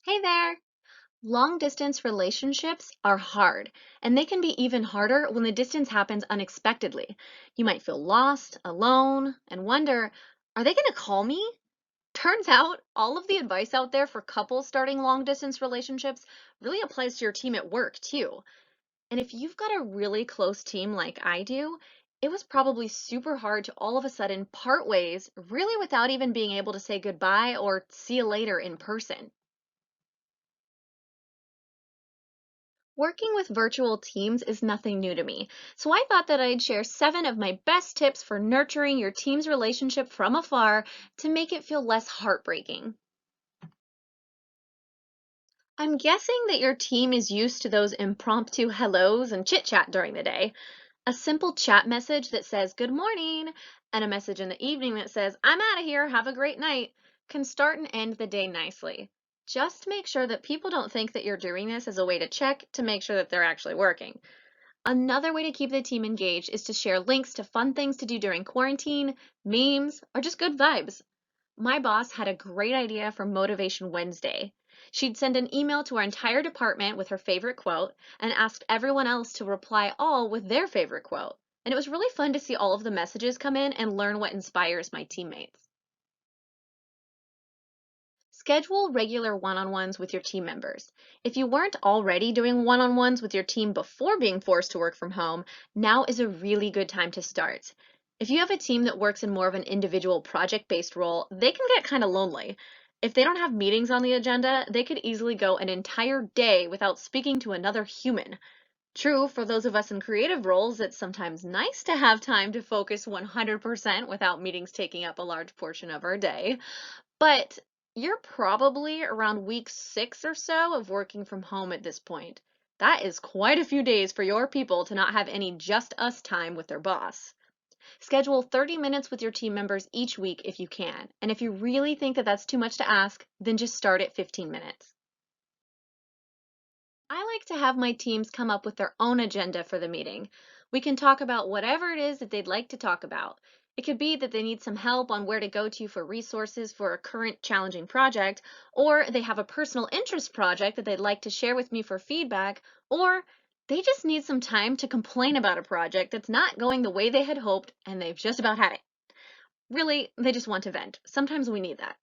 Hey there! Long distance relationships are hard, and they can be even harder when the distance happens unexpectedly. You might feel lost, alone, and wonder, are they going to call me? Turns out, all of the advice out there for couples starting long distance relationships really applies to your team at work, too. And if you've got a really close team like I do, it was probably super hard to all of a sudden part ways, really without even being able to say goodbye or see you later in person. Working with virtual teams is nothing new to me, so I thought that I'd share 7 of my best tips for nurturing your team's relationship from afar to make it feel less heartbreaking. I'm guessing that your team is used to those impromptu hellos and chit chat during the day. A simple chat message that says good morning and a message in the evening that says I'm out of here, have a great night can start and end the day nicely. Just make sure that people don't think that you're doing this as a way to check to make sure that they're actually working. Another way to keep the team engaged is to share links to fun things to do during quarantine, memes, or just good vibes. My boss had a great idea for Motivation Wednesday. She'd send an email to our entire department with her favorite quote and asked everyone else to reply all with their favorite quote. And it was really fun to see all of the messages come in and learn what inspires my teammates. Schedule regular one-on-ones with your team members. If you weren't already doing one-on-ones with your team before being forced to work from home, now is a really good time to start. If you have a team that works in more of an individual project-based role, they can get kind of lonely. If they don't have meetings on the agenda, they could easily go an entire day without speaking to another human. True, for those of us in creative roles, it's sometimes nice to have time to focus 100% without meetings taking up a large portion of our day. But you're probably around week 6 or so of working from home at this point. That is quite a few days for your people to not have any just us time with their boss. Schedule 30 minutes with your team members each week if you can. And if you really think that that's too much to ask, then just start at 15 minutes. I like to have my teams come up with their own agenda for the meeting. We can talk about whatever it is that they'd like to talk about. It could be that they need some help on where to go to for resources for a current challenging project, or they have a personal interest project that they'd like to share with me for feedback, or they just need some time to complain about a project that's not going the way they had hoped and they've just about had it. Really, they just want to vent. Sometimes we need that.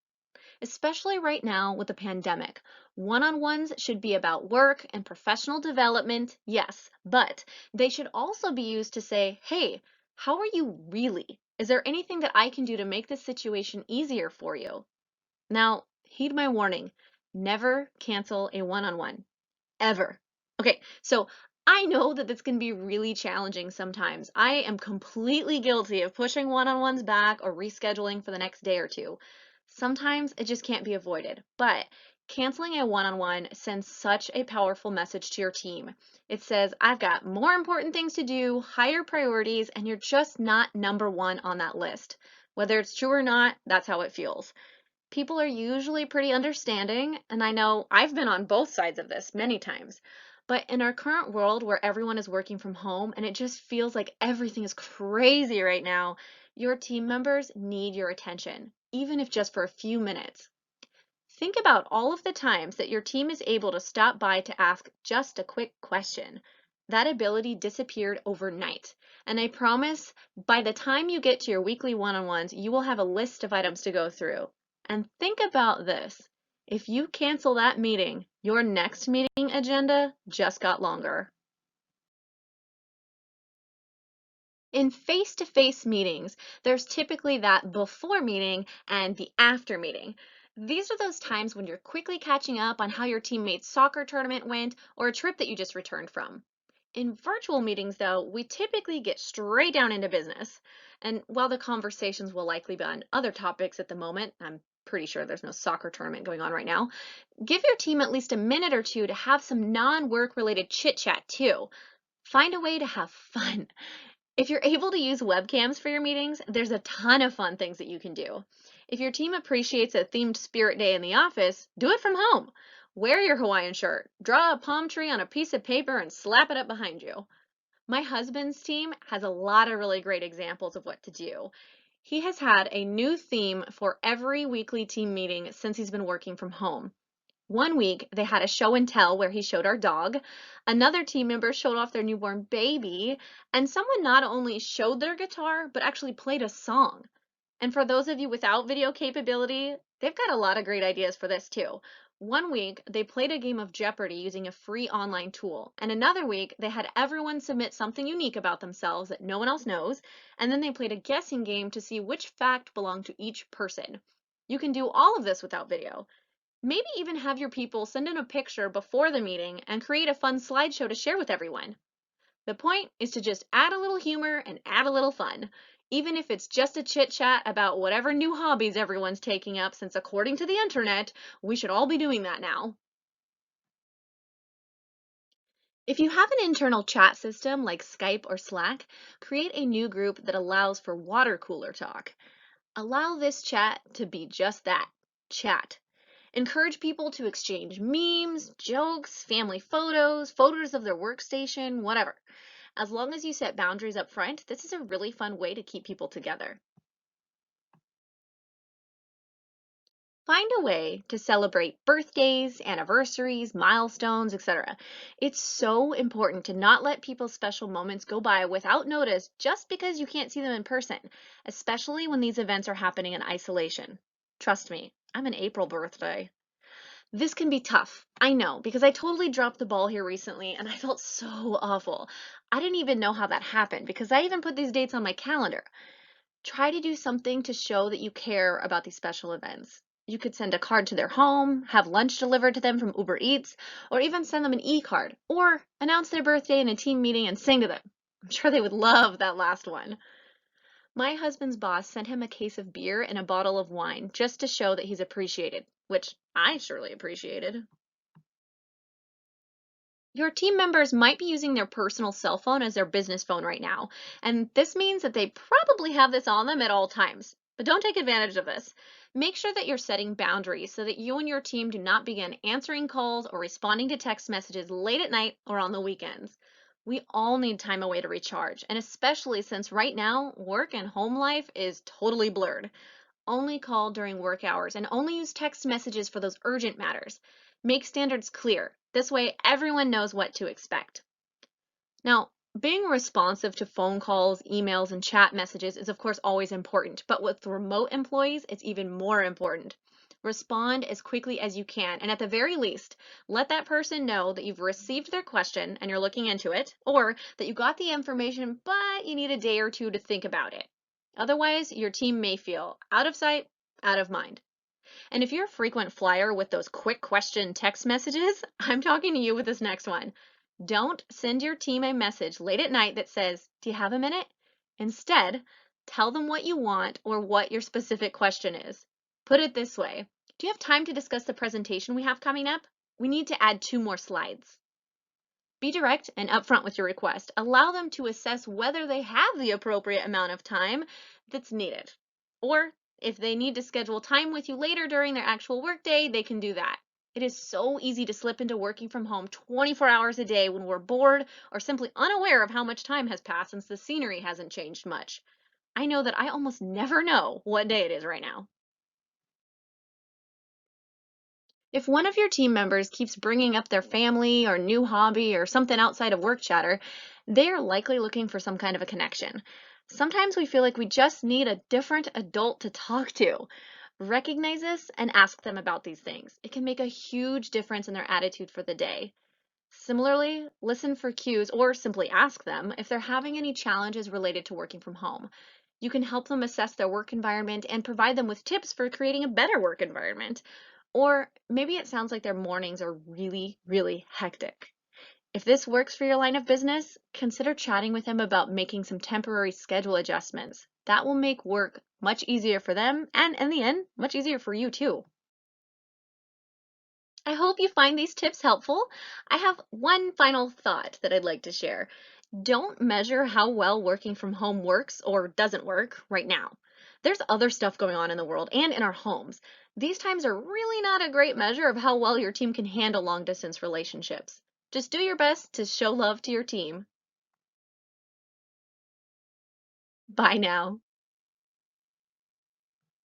Especially right now with the pandemic. One-on-ones should be about work and professional development, yes, but they should also be used to say, hey, how are you really? Is there anything that I can do to make this situation easier for you? Now, heed my warning. Never cancel a one-on-one, ever. Okay, so I know that this can be really challenging sometimes. I am completely guilty of pushing one-on-ones back or rescheduling for the next day or two. Sometimes it just can't be avoided, but canceling a one-on-one sends such a powerful message to your team. It says, I've got more important things to do, higher priorities, and you're just not number one on that list. Whether it's true or not, that's how it feels. People are usually pretty understanding, and I know I've been on both sides of this many times. But in our current world where everyone is working from home and it just feels like everything is crazy right now, your team members need your attention, even if just for a few minutes. Think about all of the times that your team is able to stop by to ask just a quick question. That ability disappeared overnight. And I promise by the time you get to your weekly one-on-ones, you will have a list of items to go through. And think about this. If you cancel that meeting, your next meeting agenda just got longer. In face-to-face meetings, there's typically that before meeting and the after meeting. These are those times when you're quickly catching up on how your teammate's soccer tournament went or a trip that you just returned from. In virtual meetings, though, we typically get straight down into business. And while the conversations will likely be on other topics at the moment, I'm pretty sure there's no soccer tournament going on right now, give your team at least a minute or two to have some non-work related chit chat too. Find a way to have fun. If you're able to use webcams for your meetings, there's a ton of fun things that you can do. If your team appreciates a themed spirit day in the office, do it from home. Wear your Hawaiian shirt, draw a palm tree on a piece of paper, and slap it up behind you. My husband's team has a lot of really great examples of what to do. He has had a new theme for every weekly team meeting since he's been working from home. One week, they had a show and tell where he showed our dog. Another team member showed off their newborn baby. And someone not only showed their guitar, but actually played a song. And for those of you without video capability, they've got a lot of great ideas for this too. One week, they played a game of Jeopardy using a free online tool. And another week, they had everyone submit something unique about themselves that no one else knows. And then they played a guessing game to see which fact belonged to each person. You can do all of this without video. Maybe even have your people send in a picture before the meeting and create a fun slideshow to share with everyone. The point is to just add a little humor and add a little fun, even if it's just a chit chat about whatever new hobbies everyone's taking up, since according to the internet, we should all be doing that now. If you have an internal chat system like Skype or Slack, create a new group that allows for water cooler talk. Allow this chat to be just that, chat. Encourage people to exchange memes, jokes, family photos, photos of their workstation, whatever. As long as you set boundaries up front, this is a really fun way to keep people together. Find a way to celebrate birthdays, anniversaries, milestones, etc. It's so important to not let people's special moments go by without notice just because you can't see them in person, especially when these events are happening in isolation. Trust me, I'm an April birthday. This can be tough, I know, because I totally dropped the ball here recently and I felt so awful. I didn't even know how that happened because I even put these dates on my calendar. Try to do something to show that you care about these special events. You could send a card to their home, have lunch delivered to them from Uber Eats, or even send them an e-card, or announce their birthday in a team meeting and sing to them. I'm sure they would love that last one. My husband's boss sent him a case of beer and a bottle of wine just to show that he's appreciated, which I surely appreciated. Your team members might be using their personal cell phone as their business phone right now, and this means that they probably have this on them at all times. But don't take advantage of this. Make sure that you're setting boundaries so that you and your team do not begin answering calls or responding to text messages late at night or on the weekends. We all need time away to recharge, and especially since right now, work and home life is totally blurred. Only call during work hours and only use text messages for those urgent matters. Make standards clear. This way, everyone knows what to expect. Now, being responsive to phone calls, emails, and chat messages is, of course, always important, but with remote employees, it's even more important. Respond as quickly as you can, and at the very least, let that person know that you've received their question and you're looking into it, or that you got the information, but you need a day or two to think about it. Otherwise, your team may feel out of sight, out of mind. And if you're a frequent flyer with those quick question text messages, I'm talking to you with this next one. Don't send your team a message late at night that says, "Do you have a minute?" Instead, tell them what you want or what your specific question is. Put it this way: "Do you have time to discuss the presentation we have coming up? We need to add 2 more slides." Be direct and upfront with your request. Allow them to assess whether they have the appropriate amount of time that's needed. Or if they need to schedule time with you later during their actual workday, they can do that. It is so easy to slip into working from home 24 hours a day when we're bored or simply unaware of how much time has passed since the scenery hasn't changed much. I know that I almost never know what day it is right now. If one of your team members keeps bringing up their family or new hobby or something outside of work chatter, they are likely looking for some kind of a connection. Sometimes we feel like we just need a different adult to talk to. Recognize this and ask them about these things. It can make a huge difference in their attitude for the day. Similarly, listen for cues or simply ask them if they're having any challenges related to working from home. You can help them assess their work environment and provide them with tips for creating a better work environment. Or maybe it sounds like their mornings are really, really hectic. If this works for your line of business, consider chatting with them about making some temporary schedule adjustments. That will make work much easier for them and, in the end, much easier for you too. I hope you find these tips helpful. I have one final thought that I'd like to share. Don't measure how well working from home works or doesn't work right now. There's other stuff going on in the world and in our homes. These times are really not a great measure of how well your team can handle long distance relationships. Just do your best to show love to your team. Bye now.